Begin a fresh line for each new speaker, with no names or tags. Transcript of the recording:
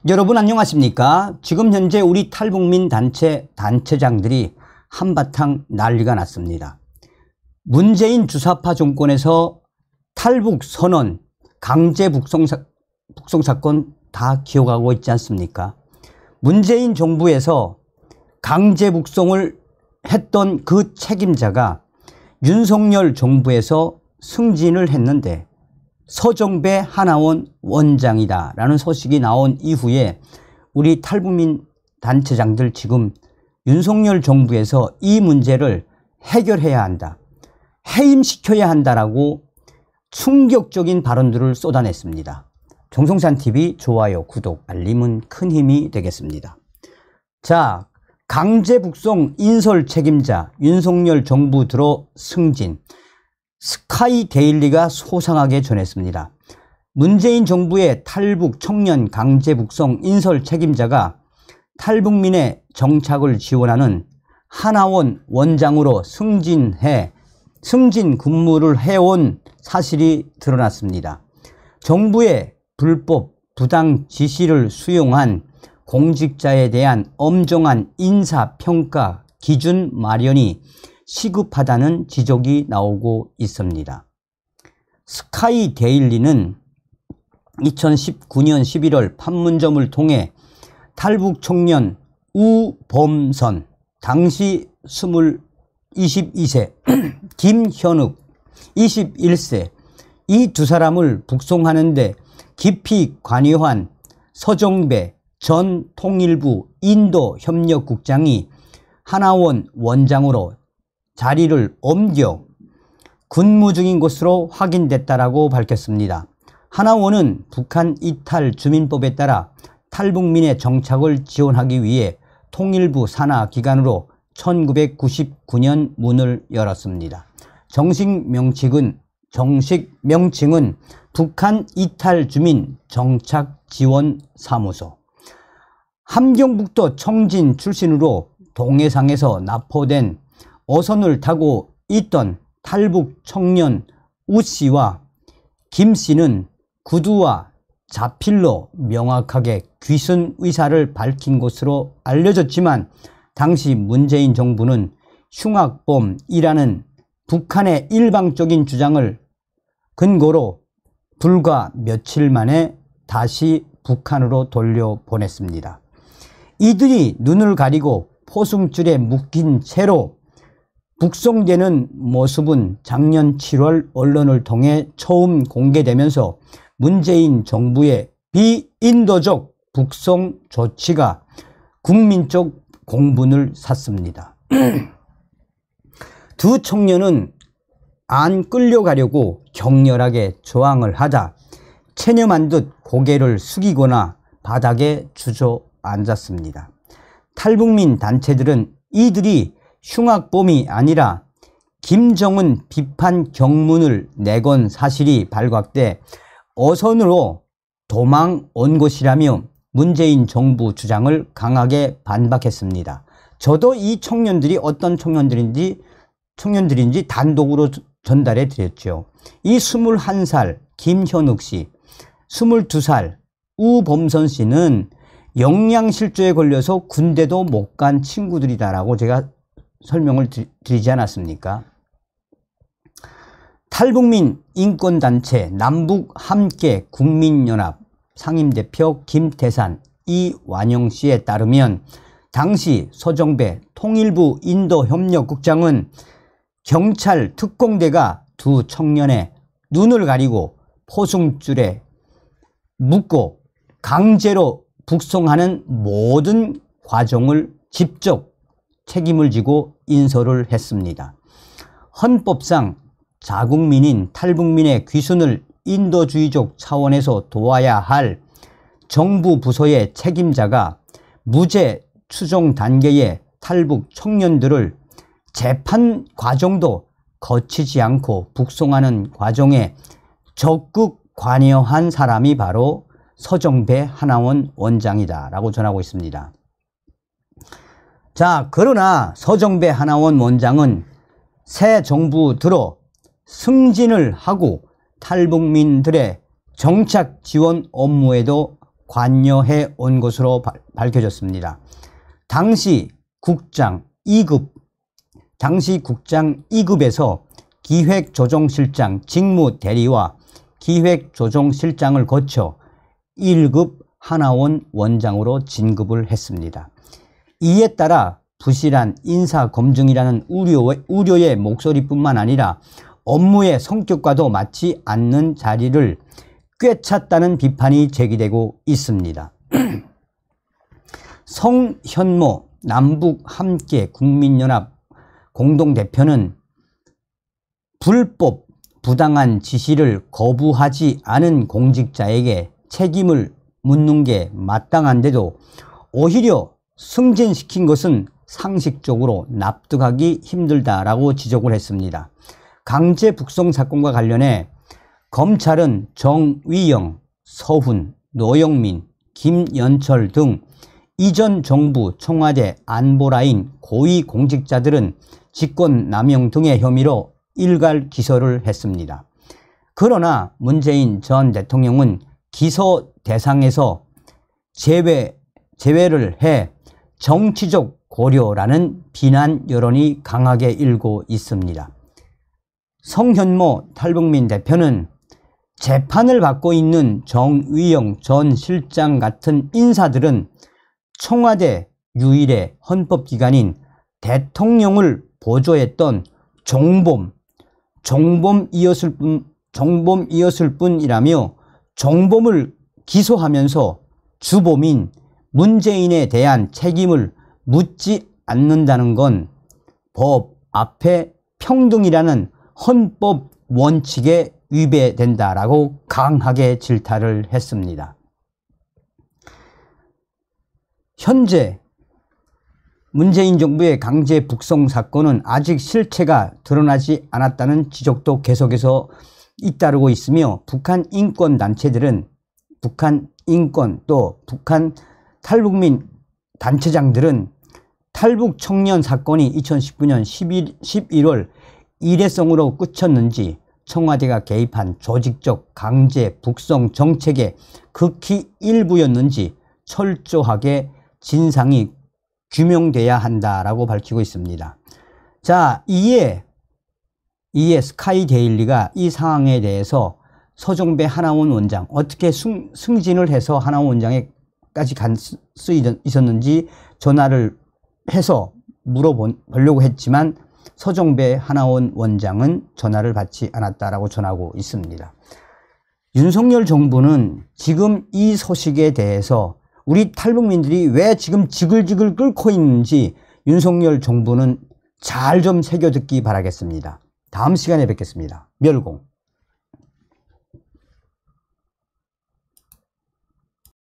여러분 안녕하십니까? 지금 현재 우리 탈북민 단체장들이 한바탕 난리가 났습니다. 문재인 주사파 정권에서 탈북 선언, 강제 북송 사건 다 기억하고 있지 않습니까? 문재인 정부에서 강제 북송을 했던 그 책임자가 윤석열 정부에서 승진을 했는데 서정배 하나원 원장이다 라는 소식이 나온 이후에 우리 탈북민 단체장들 지금 윤석열 정부에서 이 문제를 해결해야 한다, 해임시켜야 한다라고 충격적인 발언들을 쏟아냈습니다. 정성찬TV 좋아요, 구독, 알림은 큰 힘이 되겠습니다. 자, 강제 북송 인설 책임자 윤석열 정부 들어 승진, 스카이데일리가 소상하게 전했습니다. 문재인 정부의 탈북 청년 강제 북송 인설 책임자가 탈북민의 정착을 지원하는 하나원 원장으로 승진 근무를 해온 사실이 드러났습니다. 정부의 불법 부당 지시를 수용한 공직자에 대한 엄정한 인사평가 기준 마련이 시급하다는 지적이 나오고 있습니다. 스카이데일리는 2019년 11월 판문점을 통해 탈북 청년 우범선, 당시 22세, 김현욱, 21세, 이 두 사람을 북송하는데 깊이 관여한 서정배 전 통일부 인도협력국장이 하나원 원장으로 자리를 옮겨 근무 중인 것으로 확인됐다라고 밝혔습니다. 하나원은 북한 이탈 주민법에 따라 탈북민의 정착을 지원하기 위해 통일부 산하 기관으로 1999년 문을 열었습니다. 정식 명칭은 북한 이탈 주민 정착 지원 사무소. 함경북도 청진 출신으로 동해상에서 납포된 어선을 타고 있던 탈북 청년 우씨와 김씨는 구두와 자필로 명확하게 귀순 의사를 밝힌 것으로 알려졌지만 당시 문재인 정부는 흉악범이라는 북한의 일방적인 주장을 근거로 불과 며칠 만에 다시 북한으로 돌려보냈습니다. 이들이 눈을 가리고 포승줄에 묶인 채로 북송되는 모습은 작년 7월 언론을 통해 처음 공개되면서 문재인 정부의 비인도적 북송 조치가 국민적 공분을 샀습니다. 두 청년은 안 끌려가려고 격렬하게 저항을 하자 체념한 듯 고개를 숙이거나 바닥에 주저앉았습니다. 탈북민 단체들은 이들이 흉악범이 아니라 김정은 비판 경문을 내건 사실이 발각돼 어선으로 도망 온 것이라며 문재인 정부 주장을 강하게 반박했습니다. 저도 이 청년들이 어떤 청년들인지 단독으로 전달해 드렸죠. 이 21살 김현욱 씨, 22살 우범선 씨는 영양실조에 걸려서 군대도 못 간 친구들이다라고 제가 설명을 드리지 않았습니까? 탈북민 인권단체 남북함께 국민연합 상임대표 김태산, 이완영 씨에 따르면 당시 서정배 통일부 인도협력국장은 경찰 특공대가 두 청년의 눈을 가리고 포승줄에 묶고 강제로 북송하는 모든 과정을 직접 책임을 지고 인솔을 했습니다. 헌법상 자국민인 탈북민의 귀순을 인도주의적 차원에서 도와야 할 정부 부서의 책임자가 무죄 추정 단계의 탈북 청년들을 재판 과정도 거치지 않고 북송하는 과정에 적극 관여한 사람이 바로 서정배 하나원 원장이다 라고 전하고 있습니다. 자, 그러나 서정배 하나원 원장은 새 정부 들어 승진을 하고 탈북민들의 정착 지원 업무에도 관여해 온 것으로 밝혀졌습니다. 당시 국장 2급에서 기획조정실장 직무대리와 기획조정실장을 거쳐 1급 하나원 원장으로 진급을 했습니다. 이에 따라 부실한 인사검증이라는 우려의 목소리뿐만 아니라 업무의 성격과도 맞지 않는 자리를 꿰찼다는 비판이 제기되고 있습니다. 성현모 남북함께 국민연합 공동대표는 불법 부당한 지시를 거부하지 않은 공직자에게 책임을 묻는 게 마땅한데도 오히려 승진시킨 것은 상식적으로 납득하기 힘들다라고 지적을 했습니다. 강제 북송 사건과 관련해 검찰은 정위영, 서훈, 노영민, 김연철 등 이전 정부 청와대 안보라인 고위 공직자들은 직권남용 등의 혐의로 일괄 기소를 했습니다. 그러나 문재인 전 대통령은 기소 대상에서 제외를 해 정치적 고려라는 비난 여론이 강하게 일고 있습니다. 성현모 탈북민 대표는 재판을 받고 있는 정위영 전 실장 같은 인사들은 청와대 유일의 헌법기관인 대통령을 보조했던 종범이었을 뿐이라며 종범을 기소하면서 주범인 문재인에 대한 책임을 묻지 않는다는 건 법 앞에 평등이라는 헌법 원칙에 위배된다라고 강하게 질타를 했습니다. 현재 문재인 정부의 강제 북송 사건은 아직 실체가 드러나지 않았다는 지적도 계속해서 잇따르고 있으며 북한 인권단체들은 북한 탈북민 단체장들은 탈북 청년 사건이 2019년 11월 일회성으로 끝쳤는지 청와대가 개입한 조직적 강제 북송 정책의 극히 일부였는지 철저하게 진상이 규명돼야 한다라고 밝히고 있습니다. 자, 이에 스카이데일리가 이 상황에 대해서 서종배 하나원 원장 어떻게 승진을 해서 하나원 원장에까지 갈 수 있었는지 전화를 해서 물어보려고 했지만 서종배 하나원 원장은 전화를 받지 않았다라고 전하고 있습니다. 윤석열 정부는 지금 이 소식에 대해서 우리 탈북민들이 왜 지금 지글지글 끓고 있는지 윤석열 정부는 잘 좀 새겨듣기 바라겠습니다. 다음 시간에 뵙겠습니다. 멸공.